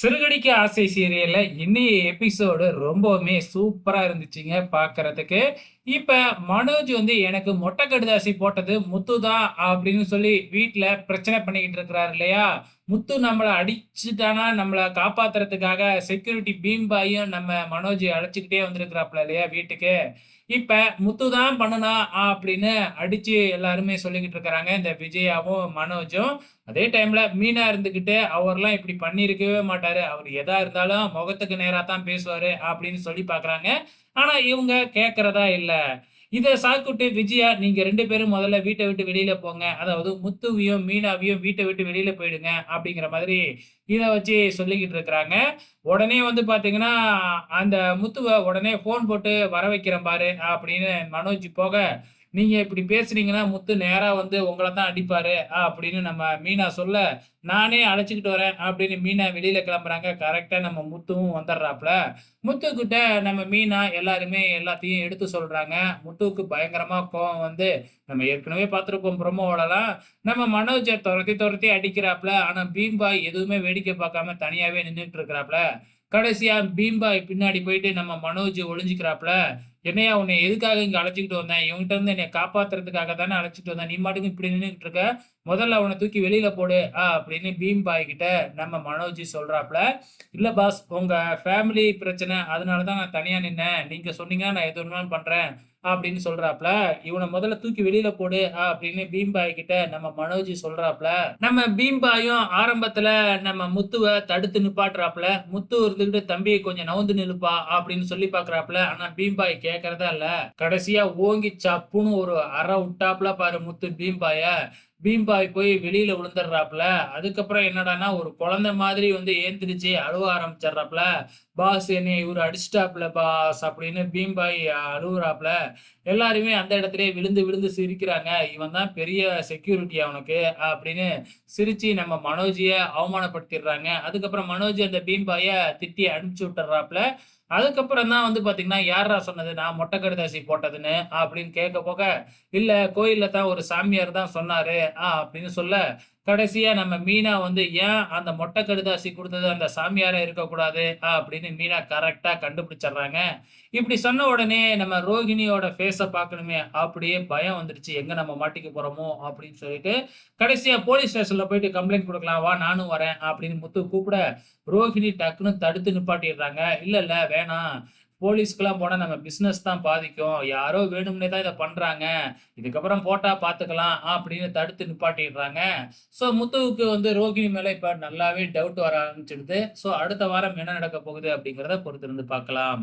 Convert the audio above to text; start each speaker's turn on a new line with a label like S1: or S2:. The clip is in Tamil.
S1: சிறுகடிக்க ஆசை சீரியல்ல இன்னைய எபிசோடு ரொம்பவுமே சூப்பரா இருந்துச்சுங்க பார்க்கறதுக்கு. இப்ப மனோஜ் வந்து எனக்கு மொட்டை கடிதாசி போட்டது முத்து தான் அப்படின்னு சொல்லி வீட்ல பிரச்சனை பண்ணிக்கிட்டு இருக்கிறாரு இல்லையா? முத்து நம்மள அடிச்சுட்டானா நம்மள காப்பாத்துறதுக்காக செக்யூரிட்டி பீம்பாயும் நம்ம மனோஜ் அழைச்சுக்கிட்டே வந்திருக்கிறாப்ல இல்லையா வீட்டுக்கு. இப்ப முத்து தான் பண்ணுனான் அப்படின்னு அடிச்சு எல்லாருமே சொல்லிக்கிட்டு இருக்கிறாங்க. இந்த விஜயாவும், மனோஜும். அதே டைம்ல மீனா இருந்துகிட்டு, அவர்லாம் இப்படி பண்ணியிருக்கவே மாட்டாரு. அவரு எதா இருந்தாலும் முகத்துக்கு நேரா தான் பேசுவாரு அப்படின்னு சொல்லி பார்க்குறாங்க. ஆனா இவங்க கேட்கிறதா இல்ல. இத சாக்குட்டு விஜயா, "நீங்க 2 பேரும் முதல்ல வீட்ட விட்டு வெளியில போங்க. அதாவது முத்துவையும், மீனாவையும் வீட்ட விட்டு வெளியில போயிடுங்க." அப்படிங்கிற மாதிரி இத வச்சு சொல்லிக்கிட்டு இருக்கிறாங்க. உடனே வந்து பார்த்தீங்கன்னா, அந்த முத்துவ உடனே ஃபோன் போட்டு "வர வைக்கிறேன் பாரு" அப்படின்னு மனோஜ் போக, "நீங்க இப்படி பேசுனீங்கன்னா, முத்து நேரா வந்து உங்கள தான் அடிப்பாரு." அப்படின்னு நம்ம மீனா சொல்ல, "நானே அழைச்சுக்கிட்டு வரேன்." அப்படின்னு மீனா வெளியில கிளம்புறாங்க. கரெக்ட்டா நம்ம முத்துவும் வந்துடுறாப்ல. முத்துக்கிட்ட நம்ம மீனா எல்லாருமே எல்லாத்தையும் எடுத்து சொல்றாங்க. முத்துவுக்கு பயங்கரமா கோவம் வந்து, நம்ம ஏற்கனவே பார்த்திருப்போம் ப்ரோமோலலாம், நம்ம மனோஜ தொரத்தி தொரத்தி அடிக்கிறாப்ல. ஆனா பீம் பாய் எதுவுமே வேடிக்கை பார்க்காம தனியாவே நின்னுட்டு இருக்கிறாப்ல. கடைசியா பீம் பாய் பின்னாடி போயிட்டு நம்ம மனோஜ் ஒளிஞ்சுக்கிறாப்ல. "என்னய்யா உன்னைய எதுக்காக இங்க அழைச்சுக்கிட்டு வந்தேன்? இவன்கிட்ட இருந்து என்னைய காப்பாத்துறதுக்காக தானே அழைச்சுட்டு வந்தேன். நீ பாட்டுக்கு இப்படி நின்னுகிட்டு இருக்க. முதல்ல அவன தூக்கி வெளியில போடு." அப்படின்னு பீம் பாய் கிட்ட நம்ம மனோஜ் சொல்றாப்ல. "இல்ல பாஸ், உங்க ஃபேமிலி பிரச்சனை. அதனால தான் நான் தனியா நின்னேன். நீங்க சொன்னீங்கன்னா நான் எது வேணுமாலும் பண்றேன்." அப்படின்னு சொல்றாப்ல. "இவன முதல்ல தூக்கி வெளியில போடு." அப்படின்னு பீம் பாய் கிட்ட நம்ம மனோஜ் சொல்றாப்ல. நம்ம பீம் பாயும் ஆரம்பத்துல நம்ம முத்துவ தடுத்து நிப்பாட்டுறாப்ல. முத்து இருந்துகிட்டு, "தம்பி கொஞ்சம் நவுந்து நில்லுப்பா" அப்படின்னு சொல்லி பார்க்குறாப்ல. ஆனா பீம் பாய் கேட்கிறதா இல்ல. கடைசியா ஓங்கி சப்புன்னு ஒரு அறை விட்டாப்ல பாரு முத்து பீம் பாய. பீம் பாய் போய் வெளியில விழுந்துடுறாப்ல. அதுக்கப்புறம் என்னடான்னா, ஒரு குழந்தை மாதிரி வந்து ஏந்திரிச்சு அழுவ ஆரம்பிச்சிடுறாப்ல. "பாஸ், என்னைய இவரு அடிச்சுட்டாப்ல பாஸ்" அப்படின்னு பீம் பாய் அழுவுறாப்ல. எல்லாருமே அந்த இடத்திலேயே விழுந்து விழுந்து சிரிக்கிறாங்க. "இவன் தான் பெரிய செக்யூரிட்டியா உனக்கு?" அப்படின்னு சிரிச்சு நம்ம மனோஜிய அவமானப்படுத்திடுறாங்க. அதுக்கப்புறம் மனோஜ் அந்த பீம் பாய திட்டி அனுப்பிச்சு விட்டுர்றாப்ல. அதுக்கப்புறம் தான் வந்து பார்த்தீங்கன்னா, "யார்றா சொன்னது நான் மொட்டை கடிதாசி போட்டதுன்னு?" அப்படின்னு கேட்க போக, "இல்ல, கோயில்ல தான் ஒரு சாமியார் தான் சொன்னாரு." அப்படின்னு சொல்ல, கடைசியா நம்ம மீனா வந்து, "ஏன் அந்த மொட்டை கடிதாசி குடுத்தது அந்த சாமியாரா இருக்கக்கூடாது?" அப்படின்னு மீனா கரெக்ட்டா கண்டுபிடிச்சர்றாங்க. இப்படி சொன்ன உடனே நம்ம ரோகிணியோட ஃபேஸ பார்க்கணுமே, அப்படியே பயம் வந்துருச்சு. எங்க நம்ம மாட்டிக்க போறோமோ அப்படின்னு சொல்லிட்டு, கடைசியா போலீஸ் ஸ்டேஷன்ல போயிட்டு கம்ப்ளைண்ட் குடுக்கலாம். "வா நானும் வரேன்." அப்படின்னு முத்து கூப்பிட, ரோஹிணி டக்குன்னு தடுத்து நிப்பாட்டிடுறாங்க. "இல்ல, இல்ல வேணாம். போலீஸ்க்குலாம் போனா நம்ம பிசினஸ் தான் பாதிக்கும். யாரோ வேணும்னே தான் இத பண்றாங்க. இதுக்கப்புறம் போட்டா பார்த்துக்கலாம்." அப்படின்னு தடுத்து நிப்பாட்டிடுறாங்க. ஸோ முத்துவுக்கு வந்து ரோகிணி மேல இப்ப நல்லாவே டவுட் வர ஆரம்பிச்சுடுது. ஸோ அடுத்த வாரம் என்ன நடக்கப் போகுது அப்படிங்கிறத பொறுத்திருந்து பார்க்கலாம்.